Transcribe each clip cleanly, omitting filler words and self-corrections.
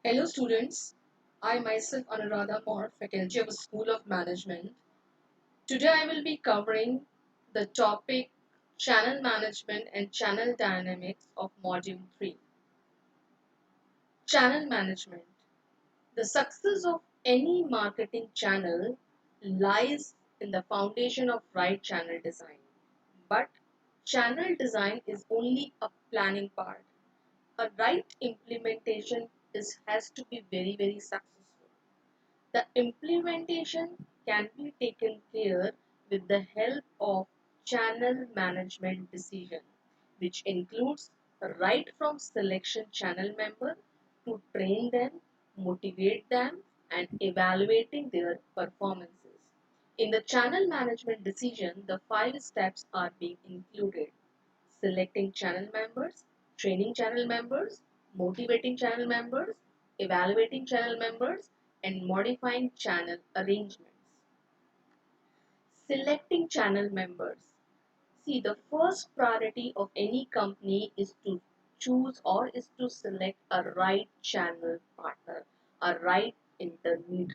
Hello students, I myself Anuradha Kaur, faculty of School of Management. Today I will be covering the topic Channel Management and Channel Dynamics of Module 3. Channel Management. The success of any marketing channel lies in the foundation of right channel design. But channel design is only a planning part. A right implementation has to be very successful. The implementation can be taken care with the help of channel management decision, which includes right from selection channel member to train them, motivate them, and evaluating their performances. In the channel management decision, the five steps are being included: selecting channel members, training channel members, motivating channel members, evaluating channel members, and modifying channel arrangements. Selecting channel members. See, the first priority of any company is to choose or is to select a right channel partner, a right intermediary.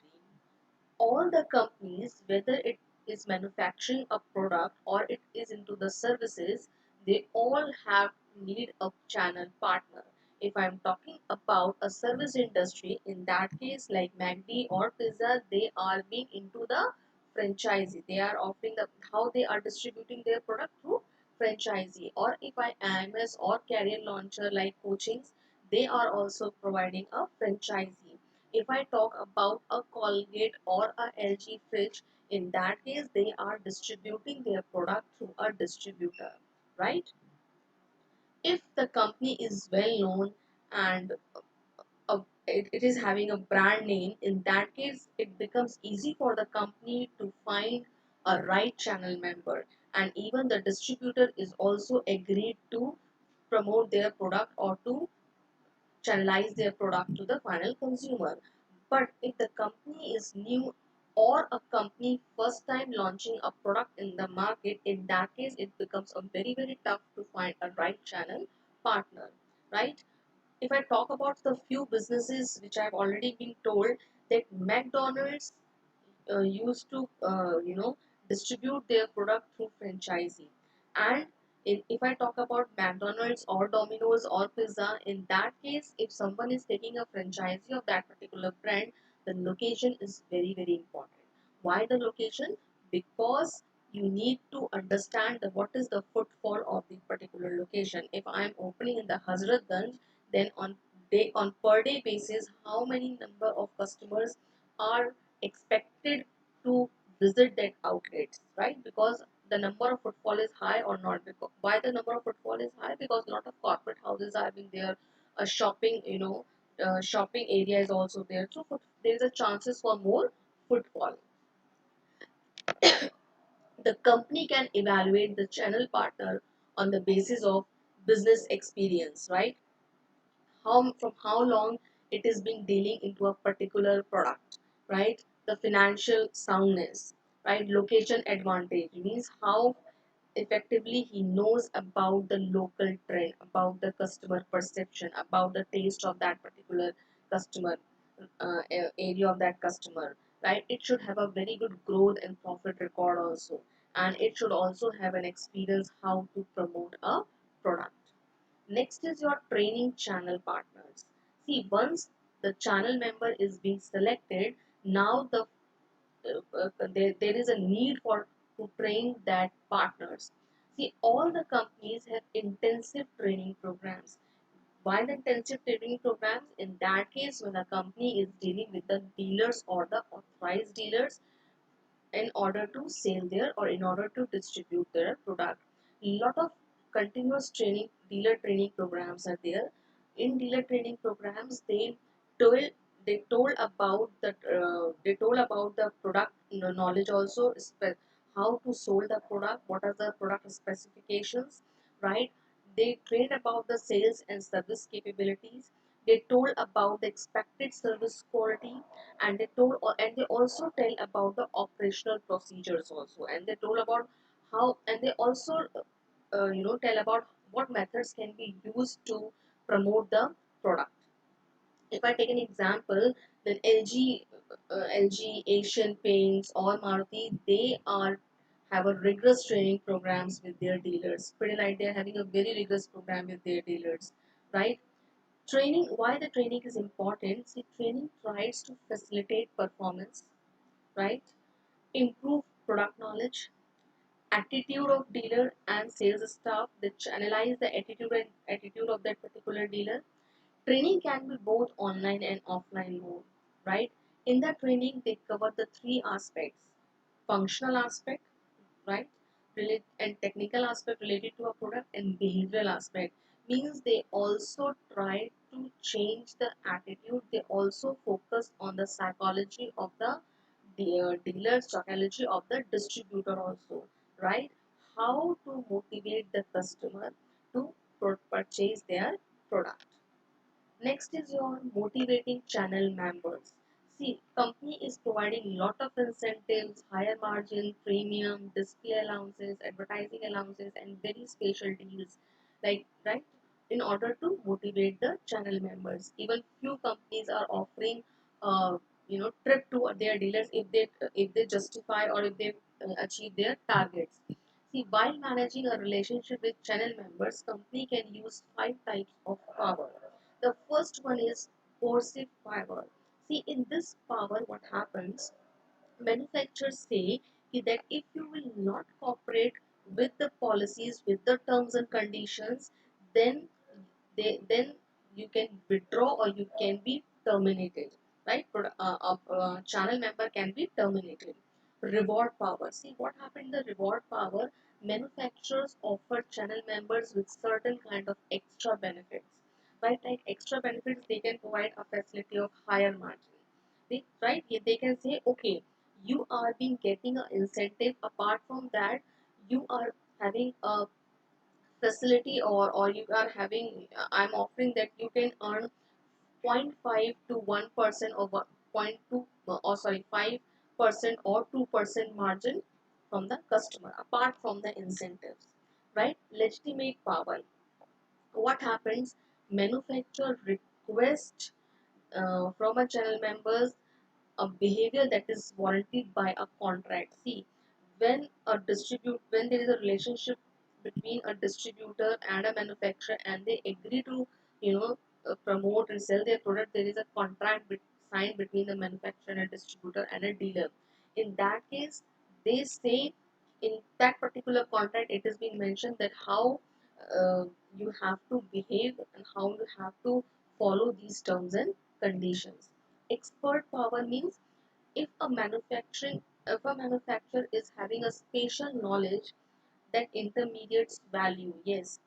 All the companies, whether it is manufacturing a product or it is into the services, they all have need a channel partner. If I'm talking about a service industry, in that case like McD or Pizza, they are being into the franchisee. They are offering the how they are distributing their product through franchisee. Or if I AMS or career launcher like coachings, they are also providing a franchisee. If I talk about a Colgate or a LG fridge, in that case they are distributing their product through a distributor, right? If the company is well known and it is having a brand name, in that case it becomes easy for the company to find a right channel member, and even the distributor is also agreed to promote their product or to channelize their product to the final consumer. But if the company is new or a company first time launching a product in the market, in that case it becomes a very tough to find a right channel partner, right? If I talk about the few businesses which I've already been told, that McDonald's used to distribute their product through franchisee. And if I talk about McDonald's or Domino's or Pizza, in that case if someone is taking a franchisee of that particular brand, the location is very important. Why the location? Because you need to understand what is the footfall of the particular location. If I am opening in the Hazratganj, then on per day basis, how many number of customers are expected to visit that outlets, right? Because the number of footfall is high or not. Because why the number of footfall is high? Because a lot of corporate houses are having their shopping, shopping area is also there. So there is a chances for more footfall. The company can evaluate the channel partner on the basis of business experience, right? From how long it is being dealing into a particular product, right? The financial soundness, right? Location advantage means how effectively he knows about the local trend, about the customer perception, about the taste of that particular customer, area of that customer, right? It should have a very good growth and profit record also, and it should also have an experience how to promote a product. Next is your training channel partners. See, once the channel member is being selected, now there is a need for to train that partners. See, all the companies have intensive training programs. Why the intensive training programs? In that case, when a company is dealing with the dealers or the authorized dealers, in order to sell their or in order to distribute their product. Lot of continuous training, dealer training programs are there. In dealer training programs, told told about the product knowledge also, how to sold the product, what are the product specifications, right? They train about the sales and service capabilities. They told about the expected service quality, and they also tell about the operational procedures also, and they told about how, and they also tell about what methods can be used to promote the product. If I take an example, then LG, Asian Paints, or Maruti, they are have a rigorous training programs with their dealers. Pretty like they're having a very rigorous program with their dealers, right? Training, why the training is important? See, training tries to facilitate performance, right? Improve product knowledge, attitude of dealer and sales staff. They channelize the attitude of that particular dealer. Training can be both online and offline mode, right? In the training, they cover the three aspects: functional aspect, right? And technical aspect related to a product, and behavioral aspect. Means they also try to change the attitude. They also focus on the psychology of the dealer, psychology of the distributor also, right? How to motivate the customer to purchase their product. Next is your motivating channel members. See, company is providing lot of incentives, higher margin, premium, display allowances, advertising allowances, and very special deals, like right, in order to motivate the channel members. Even few companies are offering, trip to their dealers if they justify or if they achieve their targets. See, while managing a relationship with channel members, company can use five types of power. The first one is coercive power. See, in this power, what happens? Manufacturers say that if you will not cooperate with the policies, with the terms and conditions, then then you can withdraw or you can be terminated. Right? A channel member can be terminated. Reward power. See what happened in the reward power. Manufacturers offer channel members with certain kind of extra benefits. Right? Like extra benefits, they can provide a facility of higher margin. Right? They can say, okay, you are being getting an incentive. Apart from that, you are having a facility, or you are having, I'm offering that you can earn 0.5 to 1% or 0.2, or sorry, 5% or 2% margin from the customer apart from the incentives, right? Legitimate power. What happens? Manufacturer request from a channel members a behavior that is warranted by a contract. See, when there is a relationship between a distributor and a manufacturer, and they agree to, you know, promote and sell their product, there is a contract signed between the manufacturer and a distributor and a dealer. In that case, they say in that particular contract, it is being mentioned that how uh, you have to behave and how you have to follow these terms and conditions. Expert power means if a manufacturer is having a spatial knowledge that intermediates value, yes.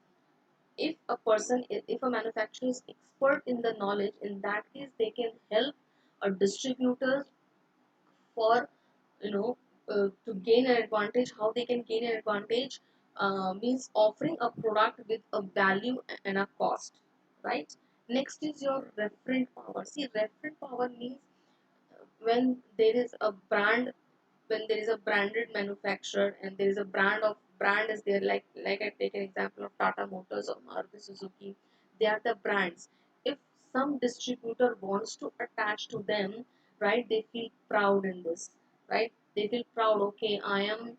If a manufacturer is expert in the knowledge, in that case they can help a distributor for, you know, to gain an advantage. How they can gain an advantage means offering a product with a value and a cost, right? Next is your referent power. See, referent power means when there is a brand, when there is a branded manufacturer and there is a brand is there, like I take an example of Tata Motors or Maruti Suzuki. They are the brands. If some distributor wants to attach to them, right, they feel proud in this, right? They feel proud, okay, I am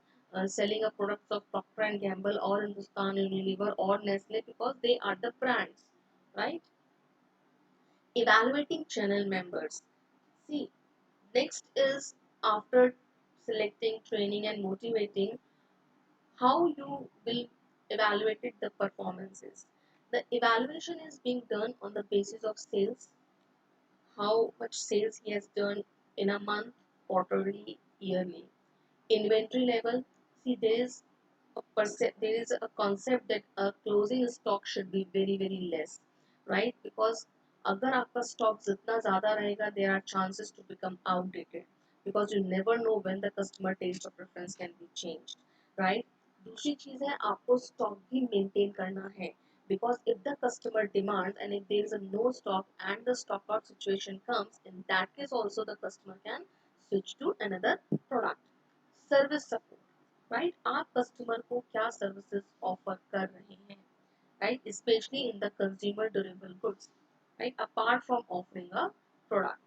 selling a product of Procter and Gamble or Hindustan Unilever or Nestle because they are the brands, right? Evaluating channel members. See, next is, after selecting, training, and motivating, how you will evaluate the performances. The evaluation is being done on the basis of sales, how much sales he has done in a month, quarterly, yearly. Inventory level. See, there is a concept that a closing stock should be very very less, right? Because अगर आपका stock जितना ज़्यादा रहेगा, there are chances to become outdated, because you never know when the customer taste or preference can be changed, right? दूसरी चीज़ है, आपको stock भी maintain करना है, because if the customer demands and if there is a no stock and the stock out situation comes, in that case also the customer can switch to another product. Service support, right? आप customer को क्या services offer कर रहे हैं, right? Specially in the consumer durable goods, right? Apart from offering a product.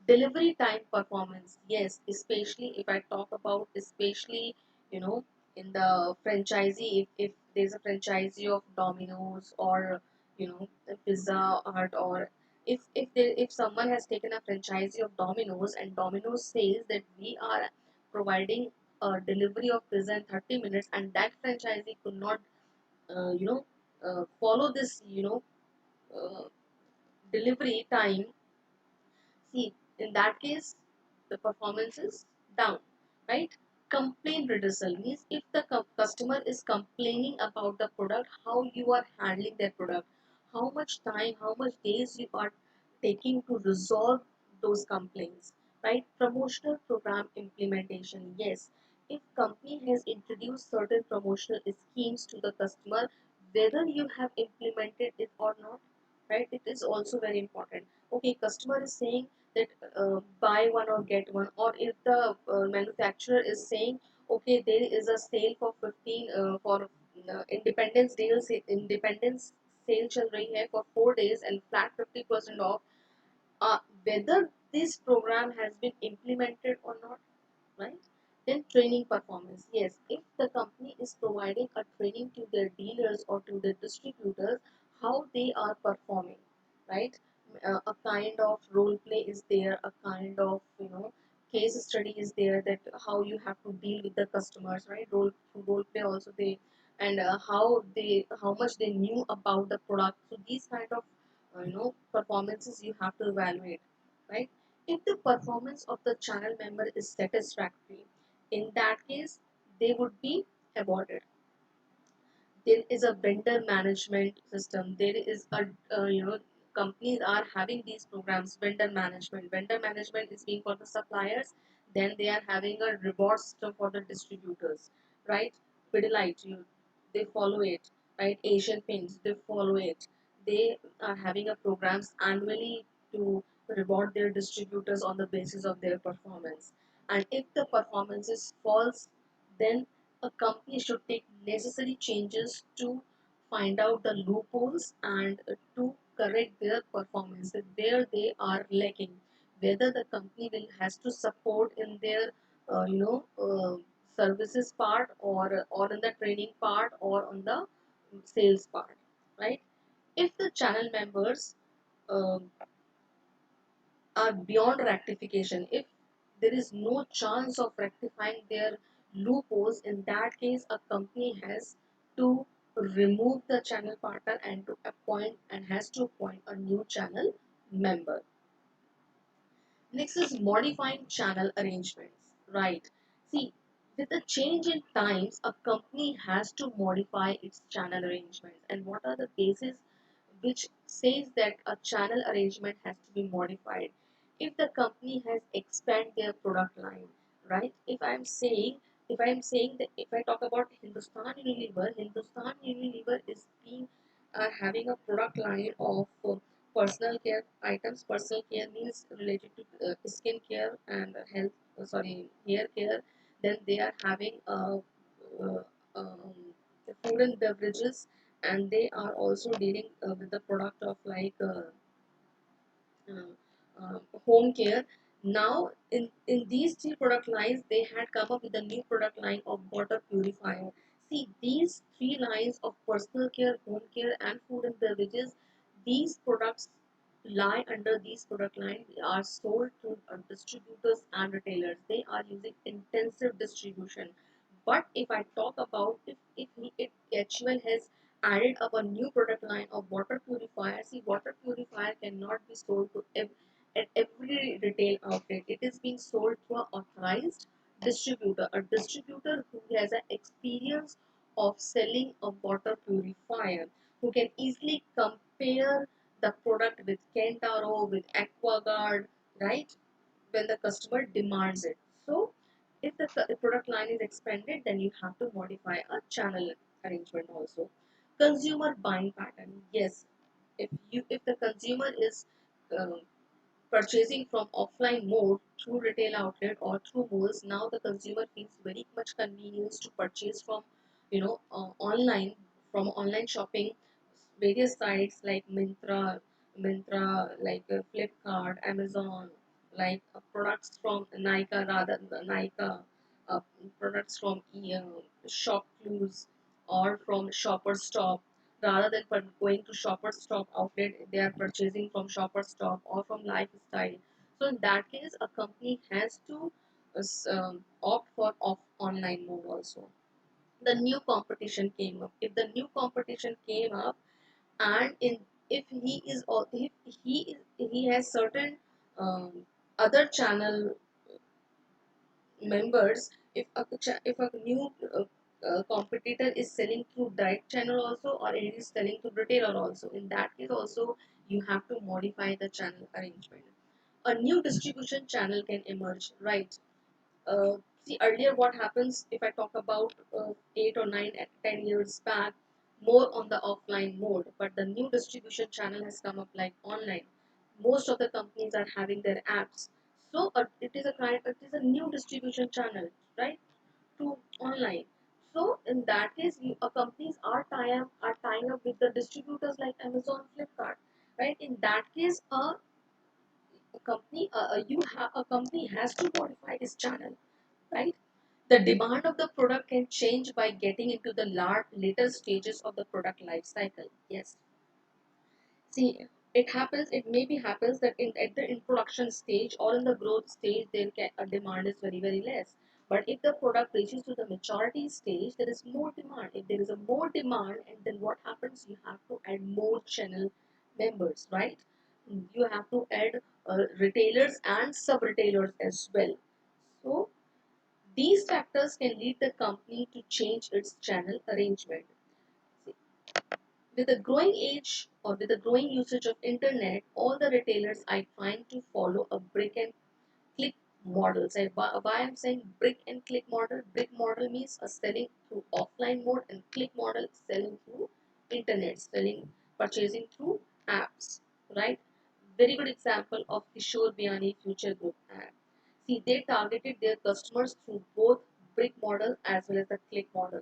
Delivery time performance, yes, especially if I talk about, especially, you know, in the franchisee, if there's a franchisee of Domino's, or the Pizza Hut, or if someone has taken a franchisee of Domino's, and Domino's says that we are providing a delivery of pizza in 30 minutes, and that franchisee could not follow this uh, delivery time. See, in that case, the performance is down, right? Complaint reducel means if the customer is complaining about the product, how you are handling their product, how much time, how much days you are taking to resolve those complaints, right? Promotional program implementation, yes. If company has introduced certain promotional schemes to the customer, whether you have implemented it or not, right? It is also very important. Okay, customer is saying that buy one or get one, or if the manufacturer is saying, okay, there is a sale for 15 for independence sale chal rahi hai for 4 days and flat 50% off, whether this program has been implemented or not, right? Then training performance. Yes, if the company is providing a training to their dealers or to their distributors, how they are performing, right? A kind of role play is there, a kind of case study is there, that how you have to deal with the customers, right? Role play also they, and how much they knew about the product. So these kind of performances you have to evaluate, right? If the performance of the channel member is satisfactory, in that case, they would be awarded. There is a vendor management system. There is a companies are having these programs. Vendor management is being for the suppliers. Then they are having a reward system for the distributors, right? Pidilite, they follow it, right? Asian Paints, they follow it. They are having a programs annually to reward their distributors on the basis of their performance. And if the performance is false, then a company should take necessary changes to find out the loopholes and to correct their performance where they are lacking. Whether the company will has to support in their services part, or in the training part, or on the sales part, right? If the channel members um are beyond rectification, if there is no chance of rectifying their loopholes, in that case a company has to remove the channel partner and to appoint and has to appoint a new channel member. Next is modifying channel arrangements, right? See, with the change in times, a company has to modify its channel arrangements. And what are the bases which says that a channel arrangement has to be modified? If the company has expanded their product line, right? If I'm saying that, if I talk about Hindustan Unilever is being having a product line of personal care items. Personal care means related to skin care and health, sorry, hair care. Then they are having uh, um, food and beverages, and they are also dealing with the product of like uh, home care. Now, in these three product lines, they had come up with a new product line of water purifier. See, these three lines of personal care, home care, and food and beverages, these products lie under these product lines, are sold to distributors and retailers. They are using intensive distribution. But if I talk about, if HUL has added up a new product line of water purifier. See, water purifier cannot be sold to at every retail outlet. It is being sold through an authorized distributor, a distributor who has an experience of selling a water purifier, who can easily compare the product with Kentaro, with Aquaguard, right? When the customer demands it. So, if the product line is expanded, then you have to modify a channel arrangement also. Consumer buying pattern. Yes, if the consumer is uh, purchasing from offline mode through retail outlet or through malls, now the consumer feels very much convenience to purchase from online, from online shopping various sites like Myntra, Myntra, like Flipkart, Amazon, like products from Nika, rather Nika, uh, products from Shop Clues or from Shoppers Stop. Rather than going to Shoppers Stop outlet, they are purchasing from Shoppers Stop or from Lifestyle. So in that case, a company has to opt for off online mode also. The new competition came up. If the new competition came up, and in if he is if he has certain other channel members, if a new competitor is selling through direct channel also, or it is selling through retailer also, in that case also you have to modify the channel arrangement. A new distribution channel can emerge, right? uh, See, earlier what happens, if I talk about 8 or 9 and 10 years back, more on the offline mode, but the new distribution channel has come up like online. Most of the companies are having their apps. So it is a new distribution channel, right? To online. So in that case, companies are tying up with the distributors like Amazon, Flipkart, right? In that case, a company has to modify its channel, right? The demand of the product can change by getting into the later stages of the product life cycle. Yes. See, it maybe happens that at the introduction stage or in the growth stage, a demand is very, very less. But if the product reaches to the maturity stage, there is more demand. If there is a more demand, and then what happens? You have to add more channel members, right? You have to add retailers and sub-retailers as well. So these factors can lead the company to change its channel arrangement. With the growing age or with the growing usage of internet, all the retailers are trying to follow a brick and click model. So why I'm saying brick and click model? Brick model means a selling through offline mode, and click model selling through internet, selling purchasing through apps, right? Very good example of Kishore Biani Future Group app. See, they targeted their customers through both brick model as well as the click model.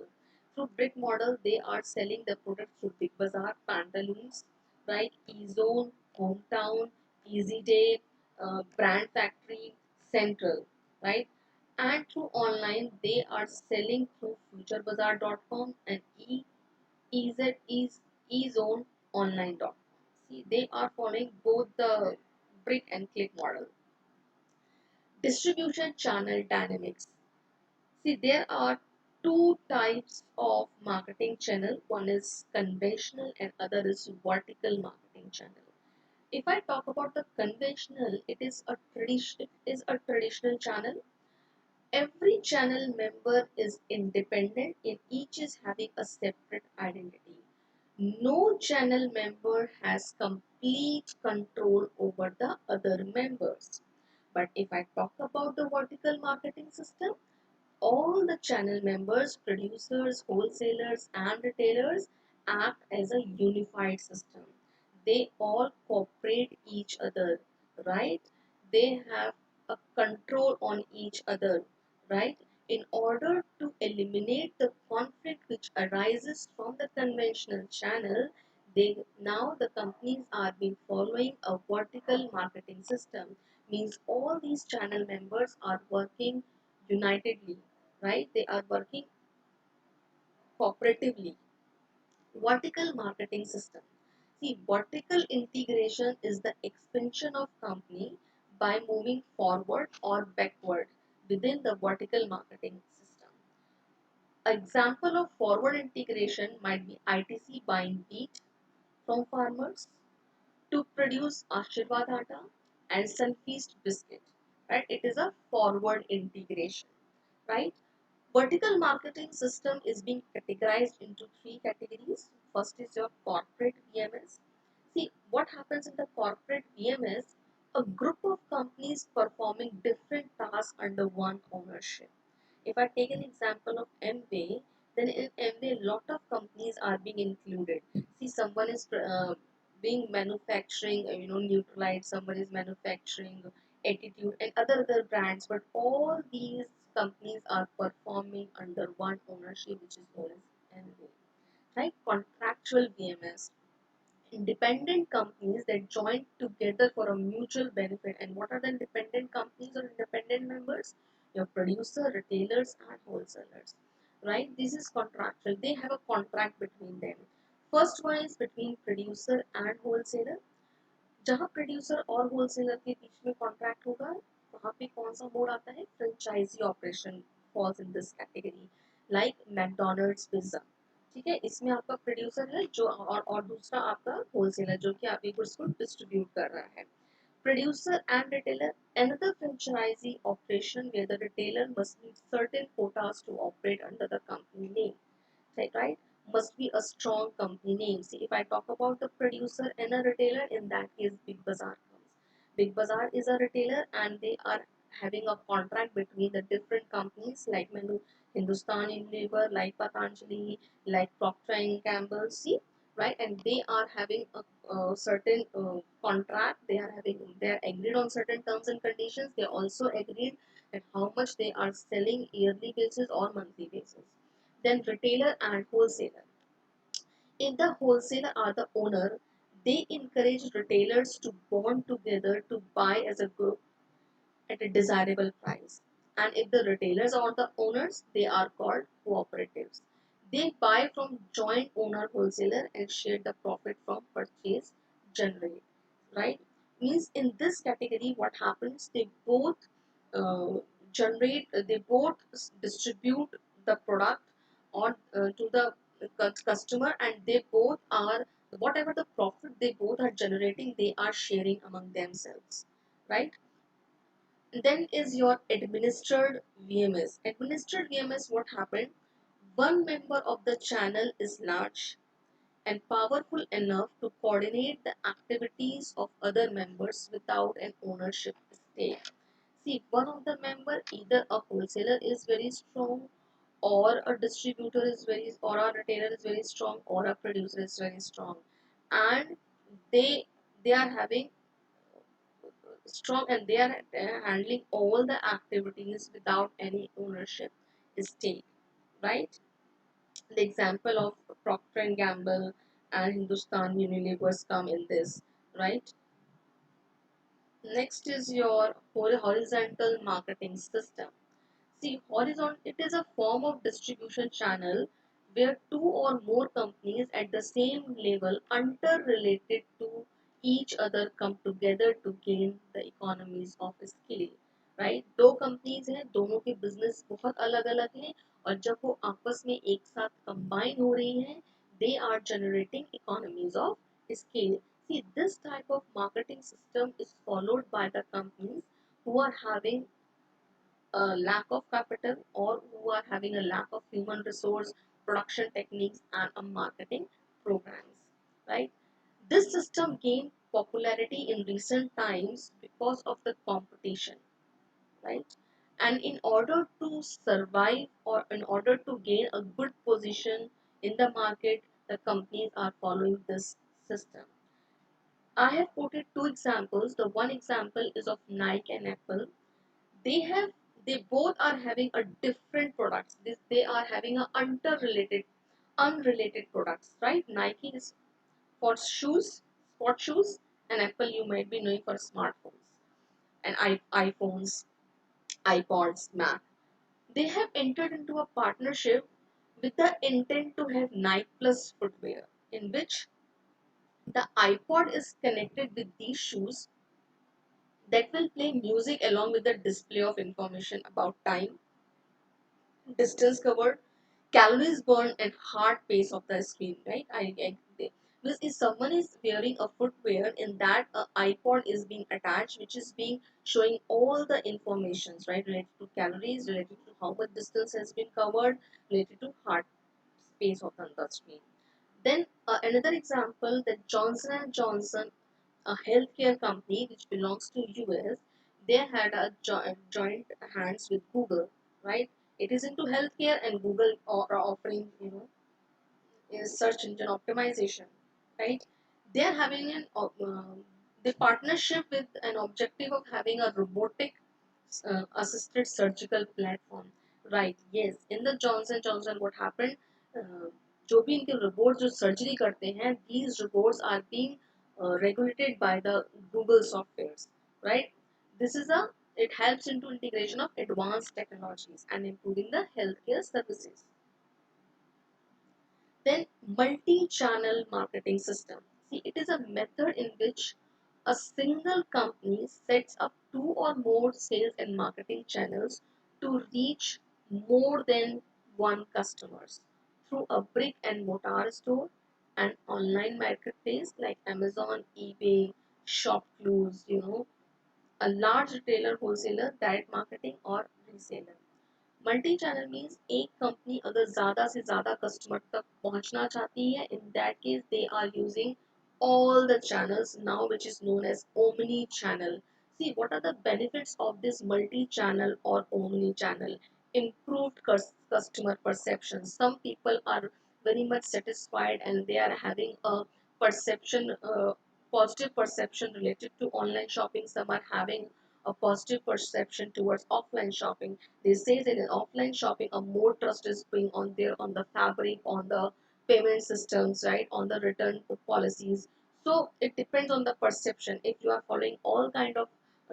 Through brick model, they are selling the product through Big Bazaar, Pantaloons, right? E-Zone, Hometown, Easy Day, Brand Factory, Central, right? And through online, they are selling through FutureBazaar.com and EZone online.com. See, they are following both the brick and click model. Distribution channel dynamics. See, there are two types of marketing channel. One is conventional and other is vertical marketing channel. If I talk about the conventional, it is a traditional channel. Every channel member is independent and each is having a separate identity. No channel member has complete control over the other members. But if I talk about the vertical marketing system, all the channel members, producers, wholesalers, and retailers act as a unified system. They all cooperate each other, right? They have a control on each other, right? In order to eliminate the conflict which arises from the conventional channel, now the companies are been following a vertical marketing system. Means all these channel members are working unitedly, right? They are working cooperatively. Vertical marketing system. See, vertical integration is the expansion of company by moving forward or backward within the vertical marketing system. Example of forward integration might be ITC buying wheat from farmers to produce Ashirwad Atta and Sunfeast biscuit. Right? It is a forward integration. Right? Vertical marketing system is being categorized into three categories. First is your corporate VMS. See what happens in the corporate VMS, a group of companies performing different tasks under one ownership. If I take an example of Amway, then in Amway, a lot of companies are being included. See, someone is being manufacturing, Neutralite, someone is manufacturing Attitude and other brands, but all these companies are performing under one ownership, which is known as Amway, right? Contractual VMS. independent companies that join together for a mutual benefit. And what are the independent companies or independent members? Your producer, retailers, and wholesalers. Right? This is contractual. They have a contract between them. First one is between producer and wholesaler. जहाँ producer और wholesaler के बीच में contract होगा वहाँ पे कौन सा mode आता है franchisee operation falls in this category like McDonald's pizza ठीक है इसमें आपका प्रोड्यूसर है जो और दूसरा आपका होलसेलर जो कि आपके गुड्स को डिस्ट्रीब्यूट कर रहा है producer and retailer another franchisee operation where the retailer must meet certain quotas to operate under the company name right? Must be a strong company name. See, if I talk about the producer and a retailer, in that case, Big Bazaar comes. Big Bazaar is a retailer and they are having a contract between the different companies like Menu, Hindustan Unilever, like Patanjali, like Procter and Gamble. See, right? And they are having a certain contract. They are agreed on certain terms and conditions. They also agreed at how much they are selling yearly basis or monthly basis. Then retailer and wholesaler. If the wholesaler are the owner, they encourage retailers to bond together to buy as a group at a desirable price. And if the retailers are the owners, they are called cooperatives. They buy from joint owner wholesaler and share the profit from purchase generate. Right? Means in this category, what happens? They both uh, they both distribute the product on to the customer, and they both are whatever the profit they both are generating, they are sharing among themselves. Right? Then is your administered VMS. Administered VMS, what happened? One member of the channel is large and powerful enough to coordinate the activities of other members without an ownership stake. See, one of the member, either a wholesaler is very strong, or a distributor is very, or a retailer is very strong, or a producer is very strong, and they they are having strong and they are handling all the activities without any ownership stake, right? The example of Procter and Gamble and Hindustan Unilever's come in this, right? Next is your horizontal marketing system. See, horizontal, it is a form of distribution channel where two or more companies at the same level, interrelated to each other, come together to gain the economies of scale. Right? दो companies हैं, दोनों के business बहुत अलग अलग हैं और जब वो आपस में एक साथ combine हो रही हैं, they are generating economies of scale. See, this type of marketing system is followed by the companies who are having a lack of capital or who are having a lack of human resource production techniques and a marketing programs, right? This system gained popularity in recent times because of the competition, right? And in order to survive or in order to gain a good position in the market, the companies are following this system. I have quoted two examples. The one example is of Nike and Apple. They both are having a different products. They are having a unrelated products, right? Nike is for shoes, sport shoes, and Apple you might be knowing for smartphones and iPhones, iPods, Mac. They have entered into a partnership with the intent to have Nike Plus footwear, in which the iPod is connected with these shoes that will play music along with the display of information about time, distance covered, calories burned, and heart pace of the screen, right? I agree. Because if someone is wearing a footwear, in that iPod is being attached, which is being showing all the informations, right? Related to calories, related to how much distance has been covered, related to heart space of the screen. Then another example that Johnson and Johnson, a healthcare company which belongs to US, they had a joint hands with Google, right? It is into healthcare and Google are offering, is search engine optimization, right? They are having the partnership with an objective of having a robotic assisted surgical platform, right? Yes, in the Johnson Johnson, what happened? जो भी इनके report जो surgery करते हैं, these reports are being regulated by the Google softwares, right? This is a it helps into integration of advanced technologies and improving the healthcare services. Then multi-channel marketing system. See, it is a method in which a single company sets up two or more sales and marketing channels to reach more than one customers through a brick and mortar store, an online marketplace like Amazon, eBay, Shopcluse, a large retailer, wholesaler, direct marketing or reseller. Multi channel means एक company अगर ज्यादा से ज्यादा customer तक पहुंचना चाहती है, in that case they are using all the channels now, which is known as omni channel. See, what are the benefits of this multi channel or omni channel? Improved customer perception. Some people are very much satisfied and they are having a perception, positive perception related to online shopping. Some are having a positive perception towards offline shopping. They say that in offline shopping, a more trust is being on there on the fabric, on the payment systems, right, on the return policies. So it depends on the perception. If you are following all kind of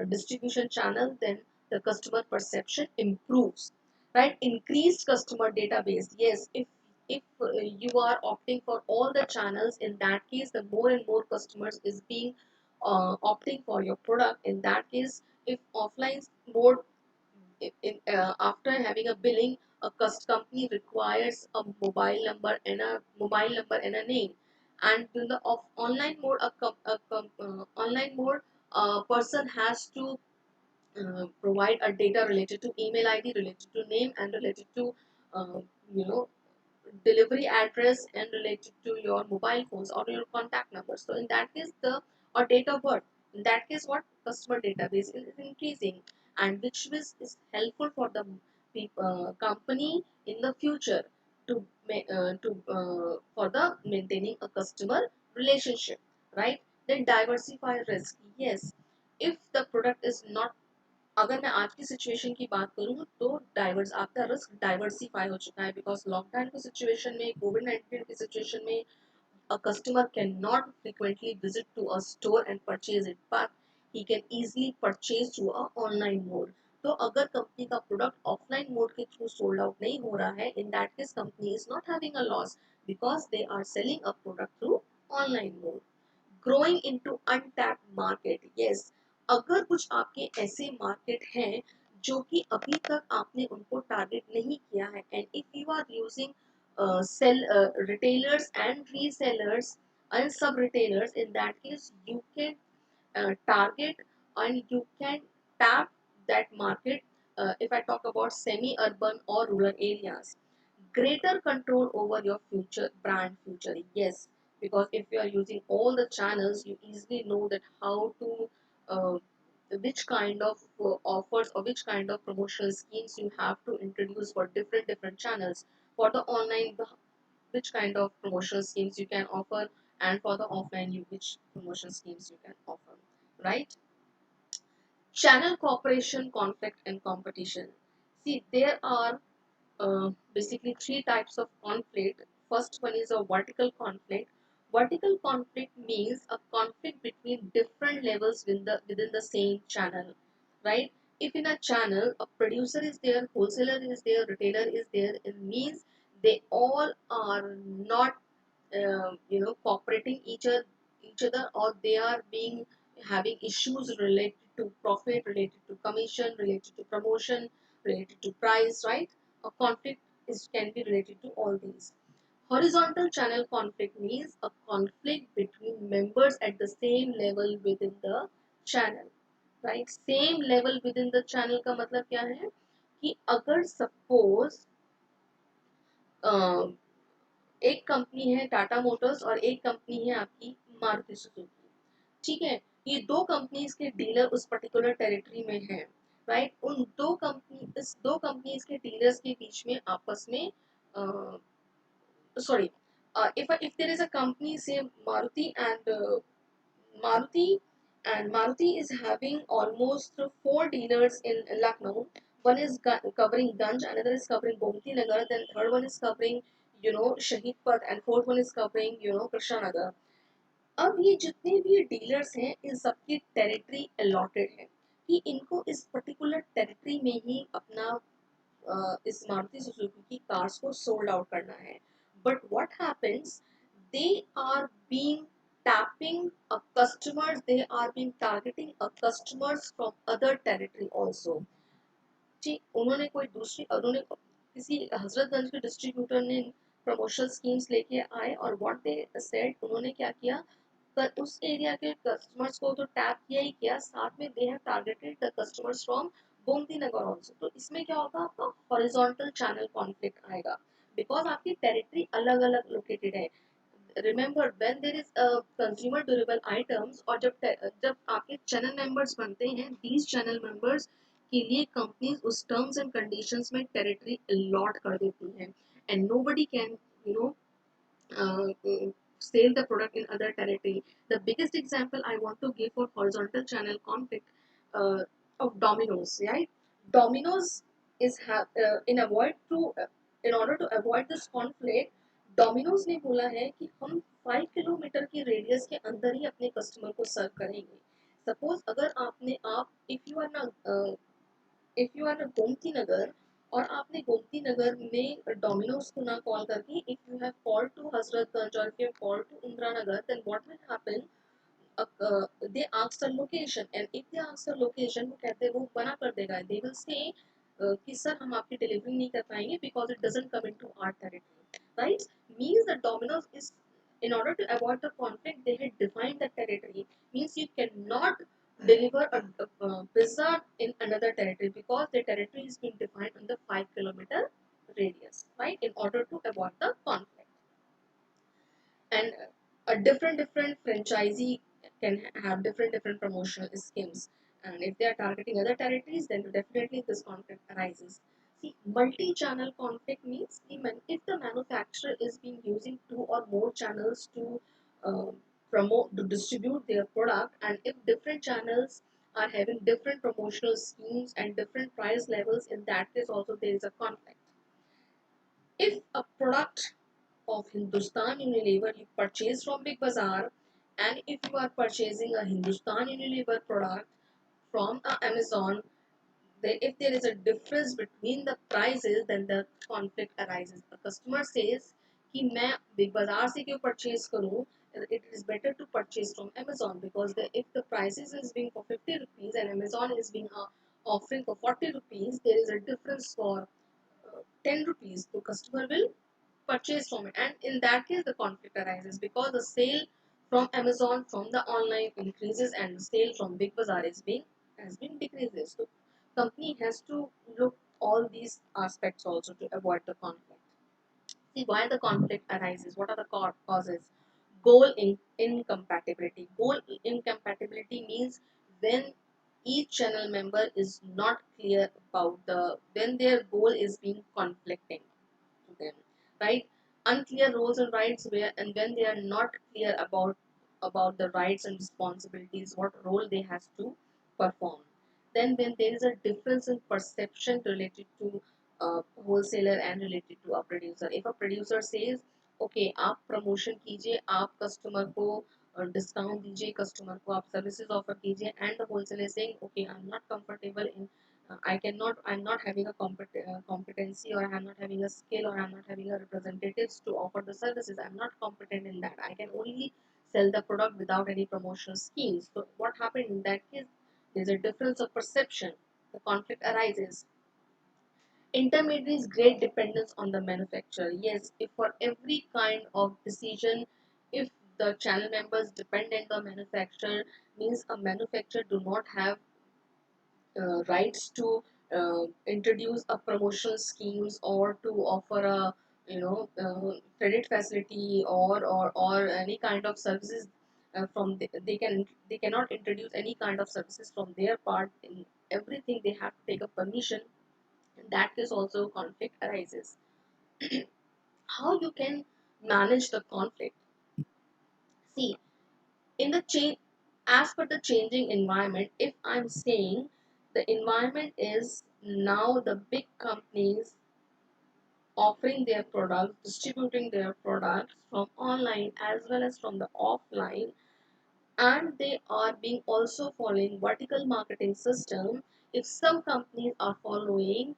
distribution channel, then the customer perception improves, right? Increased customer database. Yes, if you are opting for all the channels, in that case, the more and more customers is being opting for your product. In that case, if offline mode after having a billing, a company requires a mobile number and a name. And in the online mode, online mode, a person has to provide a data related to email ID, related to name, and related to uh, you know delivery address and related to your mobile phones or your contact numbers. So in that case, the or date of birth. In that case, what customer database is increasing, and which is helpful for the company in the future to for the maintaining a customer relationship, right? Then diversify risk. Yes, if the product is not, अगर मैं आज की situation की बात करूँ तो diverse आपका risk diversify हो चुका है, बिकॉज लॉकडाउन की सिचुएशन में, कोविड-19 की सिचुएशन में, a customer cannot frequently visit to a store and purchase it, but he can easily purchase through a online mode. तो अगर कंपनी का प्रोडक्ट ऑफलाइन मोड के थ्रू सोल्ड आउट नहीं हो रहा है, in that case company is not having a loss because they are selling a product through online mode. Growing into untapped market. Yes, अगर कुछ आपके ऐसे मार्केट हैं जो कि अभी तक आपने उनको टारगेट नहीं किया है, and if you are using sell retailers and resellers and sub retailers, in that case you can target and you can tap that market. If I talk about semi urban or rural areas, greater control over your future brand future. Yes, because if you are using all the channels, you easily know that how to uh, which kind of offers or which kind of promotional schemes you have to introduce for different channels. For the online, which kind of promotional schemes you can offer, and for the offline, which promotion schemes you can offer, right? Channel cooperation, conflict, and competition. See, there are basically three types of conflict. First one is a vertical conflict. Vertical conflict means a conflict between different levels within the same channel, right? If in a channel a producer is there, wholesaler is there, retailer is there, it means they all are not cooperating each other, or they are being having issues related to profit, related to commission, related to promotion, related to price, right? A conflict can be related to all these. Horizontal channel conflict means a conflict between members at the same level within the channel, right? Same level within the channel का मतलब क्या है कि अगर suppose एक company है Tata Motors और एक कंपनी है आपकी मारुति सुजुकी, ठीक है? ये दो कंपनीज के डीलर उस पर्टिकुलर टेरिटरी में हैं, राइट? उन दो कंपनीज के डीलर्स के बीच में आपस में sorry, if there is a company say Maruti and Maruti is having almost four dealers in Lucknow. One is covering Ganj, another is covering Gomti Nagar, then third one is covering Shaheed Path, and fourth one is covering Krishna Nagar. अब ये जितने भी dealers हैं इन सबकी territory allotted है कि इनको इस पर्टिकुलर टेरिटरी में ही अपना इस मारुति सुजुकी की कार्स को सोल्ड आउट करना है. But what happens, they are being tapping a customers, they are being targeting a customers from other territory also. जी, उन्होंने किसी हजरतगंज के डिस्ट्रीब्यूटर ने प्रमोशनल स्कीम्स लेके आए, और व्हाट दे सेड, उन्होंने क्या किया, पर उस एरिया के कस्टमर्स को तो टैप किया ही किया, साथ में they have targeted the customers from Gomti Nagar also. तो इसमें क्या होगा, आपका हॉरिजॉन्टल चैनल कॉन्फ्लिक्ट आएगा, बिकॉज आपकी टेरिटरी अलग अलग लोकेटेड है. Remember when there is consumer durable items, और जब आपके चैनल मेंबर्स बनते हैं, दीज चैनल मेंबर्स के लिए कंपनीज उस टर्म्स एंड कंडीशंस में टेरिटरी अलॉट कर देती हैं, and nobody can you know sell the product in other territory. The biggest example I want to give for horizontal channel conflict of Domino's, right? Domino's in in order to avoid this conflict, Domino's ने बोला है कि हम 5 kilometre की radius के अंदर ही अपने customer को सर्व करेंगे. सपोज अगर आप if you are Gomti Nagar, और आपने गोमती नगर में डोमिनोज को ना कॉल करके, if you have call to Hazratganj और if you have call to Indira Nagar, then what will happen, they ask the location, and if they ask the location, वो कहते हैं, वो मना कर देगा, they will say कि सर हम आपकी डिलीवरी नहीं कर पाएंगे because it doesn't come into our territory, right? Means that Domino's is, in order to avoid the conflict, they had defined the territory. Means you cannot deliver a pizza in another territory because the territory is being defined on the 5 kilometer radius, right? In order to avoid the conflict. And a different franchisee can have different promotional schemes, and if they are targeting other territories, then definitely this conflict arises. See, multi-channel conflict means if the manufacturer is being using two or more channels to uh, promote, to distribute their product, and if different channels are having different promotional schemes and different price levels, in that case also there is a conflict. If a product of Hindustan Unilever you purchase from Big Bazaar, and if you are purchasing a Hindustan Unilever product from Amazon, if there is a difference between the prices, then the conflict arises. A customer says कि मैं big बाजार से क्यों purchase करूं, it is better to purchase from Amazon because if the prices is being for 50 rupees and Amazon is being offering for 40 rupees, there is a difference for 10 rupees. The customer will purchase from it, and in that case the conflict arises because the sale from Amazon from the online increases and the sale from Big Bazaar is being has been decreases. So company has to look all these aspects also to avoid the conflict. See why the conflict arises, what are the causes. Goal incompatibility means when each channel member is not clear about when their goal is being conflicting to them, right? Unclear roles and rights, where and when they are not clear about the rights and responsibilities, what role they has to perform. Then when there is a difference in perception related to a wholesaler and related to a producer. If a producer says, okay, आप promotion कीजिए, आप customer को discount दीजिए, customer को आप services offer कीजिए, and the wholesaler is saying, okay, I'm not comfortable in I'm not having a competency, or I'm not having a skill, or I'm not having a representatives to offer the services. I'm not competent in that. I can only sell the product without any promotional schemes. So what happened in that case? There's a difference of perception. The conflict arises. Intermediaries great dependence on the manufacturer. Yes, if for every kind of decision, if the channel members dependent on manufacturer, means a manufacturer do not have rights to introduce a promotional schemes or to offer a credit facility, or any kind of services they cannot introduce any kind of services from their part. In everything they have to take a permission. In that case also conflict arises. How you can manage the conflict? See, in the change, as per the changing environment, if I'm saying the environment is now the big companies offering their products, distributing their products from online as well as from the offline, and they are being also following vertical marketing system. If some companies are following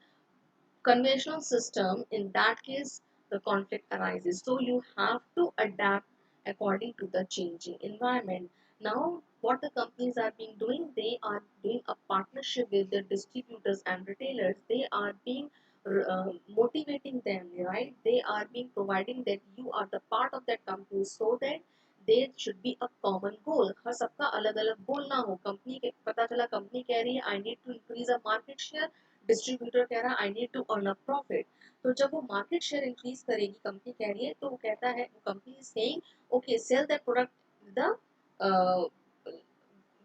conventional system, in that case the conflict arises. So you have to adapt according to the changing environment. Now what the companies are being doing, they are doing a partnership with the distributors and retailers. They are being motivating them, right? They are being providing that you are the part of that company, so that there should be a common goal. हर सबका अलग अलग गोल ना हो. Company के पता चला company कह रही है I need to increase a market share, distributor कह रहा है I need to earn a profit. तो जब वो मार्केट शेयर इंक्रीज करेगी, कंपनी कह रही है, तो वो कहता है, company is saying okay sell that product the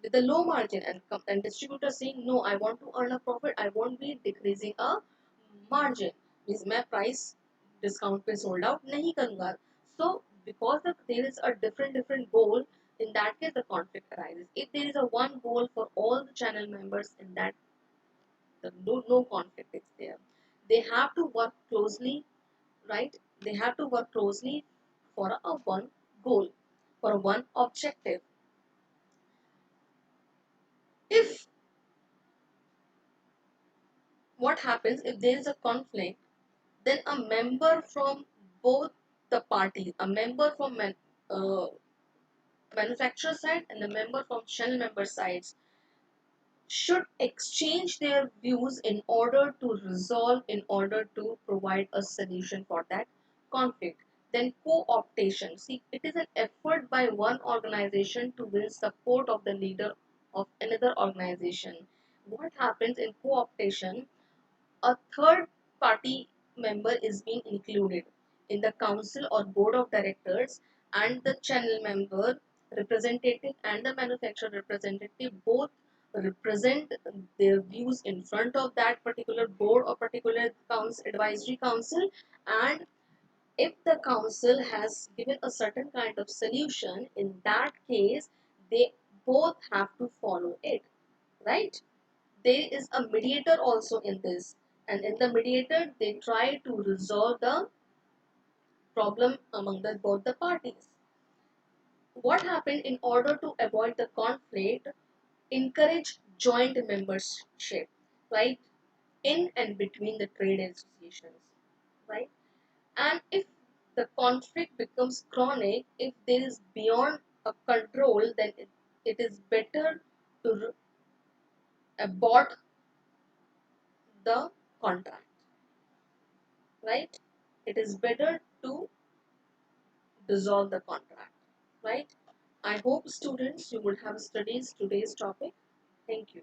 with a low margin, and distributor saying no, I want to earn a profit, I won't be decreasing a margin. Means मैं price discount पे sold out नहीं करूँगा. So because there is a different goal, in that case the conflict arises. If there is a one goal for all the channel members, in that the no conflict is there. They have to work closely, right? They have to work closely for a one goal, for one objective. If what happens if there is a conflict, then a member from both the parties, a member from manufacturer side and a member from channel member sides, should exchange their views in order to resolve, in order to provide a solution for that conflict. Then co-optation. See, it is an effort by one organization to win support of the leader of another organization. What happens in co-optation? A third party member is being included in the council or board of directors, and the channel member representative and the manufacturer representative both represent their views in front of that particular board or particular council, advisory council. And if the council has given a certain kind of solution, in that case they both have to follow it, right? There is a mediator also in this, and in the mediator they try to resolve the problem among both the parties. What happened? In order to avoid the conflict, encourage joint membership, right, in and between the trade associations, right? And if the conflict becomes chronic, if there is beyond a control, then it is better to abort the contract, right? It is better to dissolve the contract, right? I hope students you would have studied today's topic. Thank you.